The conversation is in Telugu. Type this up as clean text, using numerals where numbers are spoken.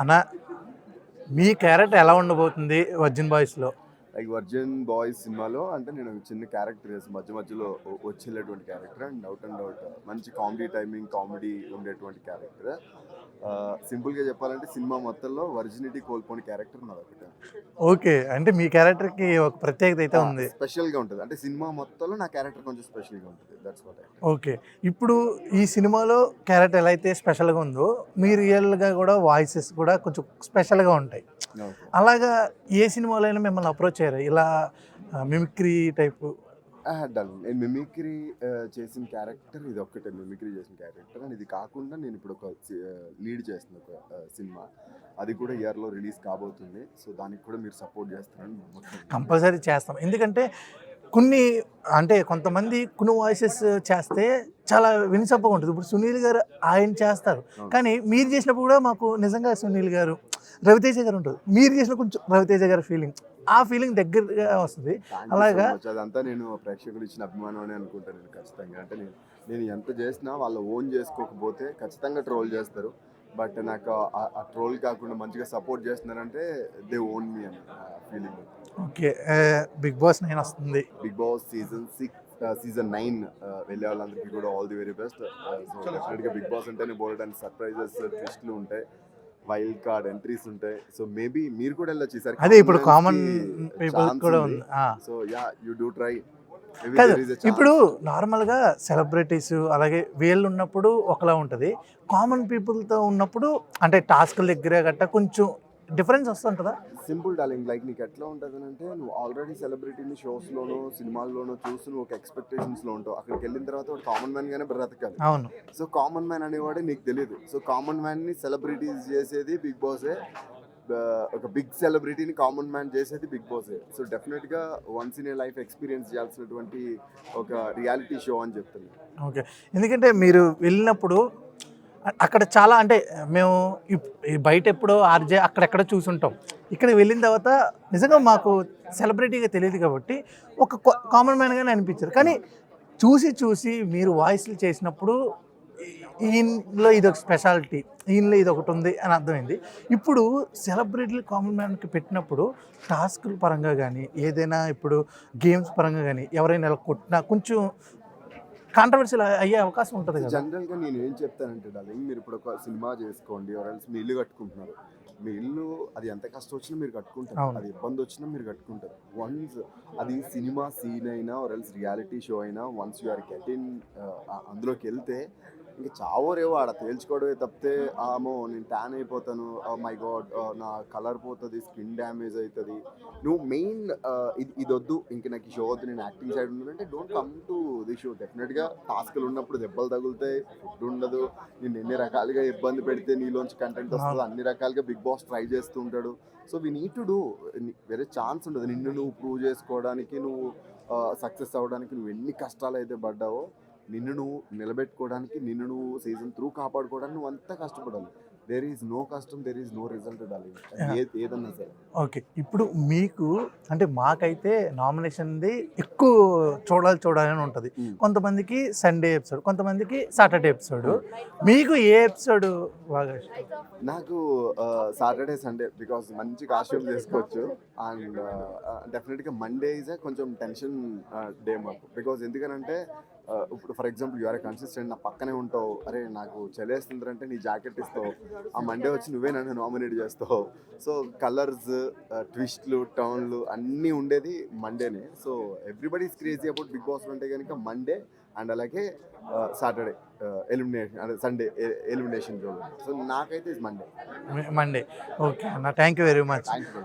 అన్న మీ క్యారెక్టర్ ఎలా ఉండబోతుంది 'వర్జిన్ బాయ్స్‌లో'? లైక్ 'వర్జిన్ బాయ్స్' సినిమాలో అంటే నేను చిన్న క్యారెక్టర్ చేసి మధ్యలో వచ్చేటువంటి క్యారెక్టర్ అండ్ డౌట్ మంచి కామెడీ టైమింగ్ కామెడీ ఉండేటువంటి క్యారెక్టర్. సింపుల్గా చెప్పాలంటే సినిమా మొత్తంలో వర్జినిటీ కోల్పోని క్యారెక్టర్ నాదొకటే. ఓకే. అంటే మీ క్యారెక్టర్‌కి ఒక ప్రత్యేకత అయితే ఉంది. స్పెషల్గా ఉంటుంది. అంటే సినిమా మొత్తంలో నా క్యారెక్టర్ కొంచెం స్పెషల్గా ఉంటుంది. That's what I. ఓకే. ఇప్పుడు ఈ సినిమాలో క్యారెక్టర్ ఎలా అయితే స్పెషల్‌గా ఉందో, మీ రియల్‌గా కూడా వాయిసెస్ కూడా కొంచెం స్పెషల్‌గా ఉంటాయి. అలాగా ఏ సినిమాలో అయినా మిమ్మల్ని అప్రోచ్ అయ్యారా? ఇలా మిమిక్రీ టైపు? డన్. నేను మిమిక్రీ చేసిన క్యారెక్టర్ ఇది ఒక్కటే మిమిక్రీ చేసిన క్యారెక్టర్. అండ్ ఇది కాకుండా నేను ఇప్పుడు ఒక లీడ్ చేస్తున్న ఒక సినిమా. అది కూడా ఇయర్లో రిలీజ్ కాబోతుంది. సో దానికి కూడా మీరు సపోర్ట్ చేస్తారని కంపల్సరీ చేస్తాం. ఎందుకంటే కొంతమంది కొన్ని వాయిసెస్ చేస్తే చాలా వినసొంపుగా ఉంటుంది. ఇప్పుడు సునీల్ గారు ఆయన చేస్తారు, కానీ మీరు చేసినప్పుడు కూడా మాకు నిజంగా సునీల్ గారు, రవితేజ గారు ఉంటుంది. మీరు చేసిన కొంచెం రవితేజ గారి ఫీలింగ్, ఆ ఫీలింగ్ దగ్గరగా వస్తుంది. అలాగా అదంతా నేను ప్రేక్షకులు ఇచ్చిన అభిమానం అని అనుకుంటాను. నేను ఖచ్చితంగా అంటే నేను ఎంత చేసినా వాళ్ళు ఓన్ చేసుకోకపోతే ఖచ్చితంగా ట్రోల్ చేస్తారు. బట్ నాకు ఆ ట్రోల్ కాకుండా మంచిగా సపోర్ట్ చేస్తున్నారంటే దే ఓన్ మీ అని ఫీలింగ్. ఓకే. బిగ్ బాస్ 9 వస్తుంది. బిగ్ బాస్ సీజన్ 9 వెళ్ళే వాళ్ళందరికీ కూడా all the very best. So డెఫినెట్గా బిగ్ బాస్ అంటేనే బోల్డ్ అండ్ సర్ప్రైజెస్ ట్విస్ట్లు ఉంటాయి, వైల్డ్ కార్డ్ ఎంట్రీస్ ఉంటాయి. సో మేబీ మీరు కూడా వెళ్ళొచ్చు ఈసారి. అదే ఇప్పుడు కామన్ పీపుల్ కూడా ఉంది. So yeah you do try. కాదు, ఇప్పుడు నార్మల్గా సెలబ్రిటీస్ అలాగే వీళ్ళు ఉన్నప్పుడు ఒకలా ఉంటుంది, కామన్ పీపుల్తో ఉన్నప్పుడు అంటే టాస్క్ల దగ్గర గట్టా కొంచెం డిఫరెన్స్ వస్తుంటుందా? సింపుల్ డార్లింగ్, లైక్ నీకు ఎట్లా ఉంటుంది అంటే నువ్వు ఆల్రెడీ సెలబ్రిటీని షోస్లోనో సినిమాల్లోనో చూసి నువ్వు ఒక ఎక్స్పెక్టేషన్స్లో ఉంటావు. అక్కడికి వెళ్ళిన తర్వాత ఒక కామన్ మ్యాన్గానే బ్రతకాలి. అవును. సో కామన్ మ్యాన్ అనేవాడే నీకు తెలియదు. సో కామన్ మ్యాన్ని సెలబ్రిటీస్ చేసేది బిగ్ బాసే, ఒక బిగ్ సెలబ్రిటీని కామన్ మ్యాన్ చేసేది బిగ్ బాసే. సో డెఫినెట్గా once in a life experience చేయాల్సినటువంటి ఒక రియాలిటీ షో అని చెప్తున్నాను. ఓకే. ఎందుకంటే మీరు వెళ్ళినప్పుడు అక్కడ చాలా అంటే మేము బయట ఎప్పుడో ఆర్జే అక్కడెక్కడ చూసుంటాం, ఇక్కడ వెళ్ళిన తర్వాత నిజంగా మాకు సెలబ్రిటీగా తెలియదు కాబట్టి ఒక కామన్ మ్యాన్గానే అనిపించారు. కానీ చూసి మీరు వాయిస్లు చేసినప్పుడు ఈయనలో ఇదొక స్పెషాలిటీ, ఈయనలో ఇది ఒకటి ఉంది అని అర్థమైంది. ఇప్పుడు సెలబ్రిటీలు కామన్ మ్యాన్కి పెట్టినప్పుడు టాస్కుల పరంగా కానీ ఏదైనా ఇప్పుడు గేమ్స్ పరంగా కానీ ఎవరైనా ఇలా కొట్టినా కొంచెం కాంట్రవర్సీలు అయ్యే అవకాశం ఉంటుంది కదా. జనరల్గా నేను ఏం చెప్తానంటే డార్లింగ్, మీరు ఇప్పుడు ఒక సినిమా చేసుకోండి, ఎవరైనా మీ ఇల్లు కట్టుకుంటున్నారు. మీ ఇల్లు అది ఎంత కష్టం వచ్చినా మీరు కట్టుకుంటారు, అది ఇబ్బంది వచ్చినా మీరు కట్టుకుంటారు. వన్స్ అది సినిమా సీన్ అయినా ఎల్స్ రియాలిటీ షో అయినా వన్స్ యు ఆర్ గెటిన్ అందులోకి వెళ్తే ఇంకా చావోరేవో ఆడ తేల్చుకోవడమే తప్పితే నేను ట్యాన్ అయిపోతాను, మై గాడ్ నా కలర్ పోతుంది, స్కిన్ డ్యామేజ్ అవుతుంది, నువ్వు మెయిన్ ఇది వద్దు, ఇంక నాకు ఈ షో వద్దు, నేను యాక్టింగ్ సైడ్ ఉందంటే don't come to the show. డెఫినెట్గా టాస్క్లు ఉన్నప్పుడు దెబ్బలు తగులుతాయి, ఫుడ్ ఉండదు, నేను ఎన్ని రకాలుగా ఇబ్బంది పెడితే నీలోంచి కంటెంట్ వస్తుంది, అన్ని రకాలుగా బిగ్ బాస్ ట్రై చేస్తూ ఉంటాడు. So we need to do, వేరే ఛాన్స్ ఉండదు. నిన్ను నువ్వు ప్రూవ్ చేసుకోవడానికి, నువ్వు సక్సెస్ అవ్వడానికి నువ్వు ఎన్ని కష్టాలు అయితే పడ్డావో, నిన్ను నువ్వు నిలబెట్టుకోవడానికి, నిన్ను నువ్వు సీజన్ త్రూ కాపాడుకోవడానికి నువ్వు అంతా కష్టపడాలి. దేర్ ఈజ్ నో కష్టం, there is no result darling, ఏదన్నా సరే. ఓకే. ఇప్పుడు మీకు అంటే మాకైతే నామినేషన్ది ఎక్కువ చూడాలని ఉంటుంది. కొంతమందికి సండే ఎపిసోడ్, కొంతమందికి సాటర్డే ఎపిసోడ్. మీకు ఏ ఎపిసోడ్ బాగా ఇష్టం? నాకు సాటర్డే సండే, బికాస్ మంచి కాస్ట్యూమ్ చేసుకోవచ్చు. అండ్ డెఫినెట్గా మండే ఈజ్ కొంచెం టెన్షన్ డే మాకు. బికాజ్ ఎందుకనంటే ఇప్పుడు for example you are consistent, నా పక్కనే ఉంటావు, అరే నాకు చలేస్తుందంటే నీ జాకెట్ ఇస్తావు, ఆ మండే వచ్చి నువ్వే నన్ను నామినేట్ చేస్తావు. సో కలర్స్, ట్విస్ట్లు, టర్న్లు అన్నీ ఉండేది మండేనే. So everybody is crazy about Bigg Boss అంటే కనుక మండే అండ్ అలాగే సాటర్డే ఎలిమినేషన్, అంటే సండే ఎలిమినేషన్ జోన్. సో నాకైతే ఇది మండే. ఓకే అన్న, thank you very much. Thank you.